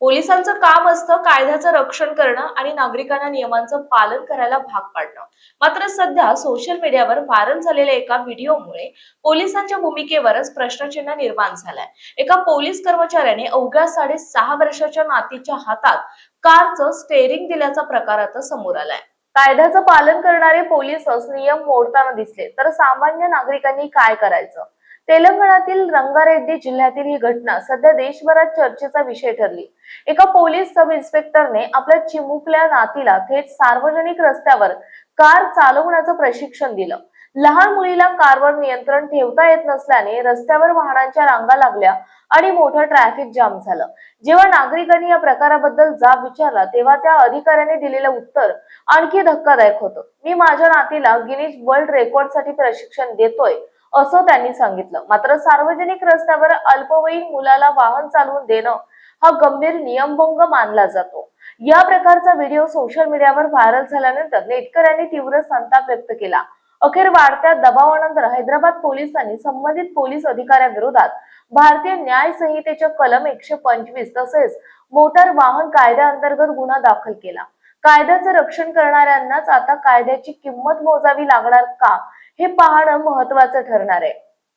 पोलिसांचं काम असतं कायद्याचं रक्षण करणं आणि नागरिकांना नियमांचं पालन करायला भाग पाडणं. मात्र सध्या सोशल मीडियावर व्हायरल झालेल्या एका व्हिडिओमुळे पोलिसांच्या भूमिकेवरच प्रश्नचिन्ह निर्माण झालंय. एका पोलीस कर्मचाऱ्याने अवघ्या 6.5 वर्षाच्या नातीच्या हातात कारचं स्टेअरिंग दिल्याचा प्रकार आता समोर आलाय. कायद्याचं पालन करणारे पोलीसच नियम मोडताना दिसले तर सामान्य नागरिकांनी काय करायचं? तेलंगणातील रंगारेड्डी जिल्ह्यातील ही घटना सध्या देशभरात चर्चेचा विषय ठरली. एका पोलीस सब इन्स्पेक्टरने आपल्या चिमुकल्या नातीला थेट सार्वजनिक रस्त्यावर कार चालवण्याचं प्रशिक्षण दिलं. लहान मुलीला कारवर नियंत्रण ठेवता येत नसल्याने रस्त्यावर वाहनांच्या रांगा लागल्या आणि मोठं ट्रॅफिक जाम झालं. जेव्हा नागरिकांनी या प्रकाराबद्दल जाब विचारला तेव्हा त्या अधिकाऱ्याने दिलेलं उत्तर आणखी धक्कादायक होतं. मी माझ्या नातीला गिनीज वर्ल्ड रेकॉर्डसाठी प्रशिक्षण देतोय असं त्यांनी सांगितलं. मात्र सार्वजनिक रस्त्यावर अल्पवयीन मुलाला वाहन चालवून देणं हा गंभीर नियमभंग मानला जातो. या प्रकारचा व्हिडिओ सोशल मीडियावर व्हायरल झाल्यानंतर नेटकऱ्यांनी तीव्र संताप व्यक्त केला. अखेर वाढत्या दबावानंतर हैदराबाद पोलिसांनी संबंधित पोलीस अधिकाऱ्याविरोधात भारतीय न्याय संहितेच्या कलम 125 तसेच मोटार वाहन कायद्याअंतर्गत गुन्हा दाखल केला. कायद्याचं रक्षण करणाऱ्यांनाच आता कायद्याची किंमत मोजावी लागणार का हे पाहणं महत्त्वाचं ठरणार आहे.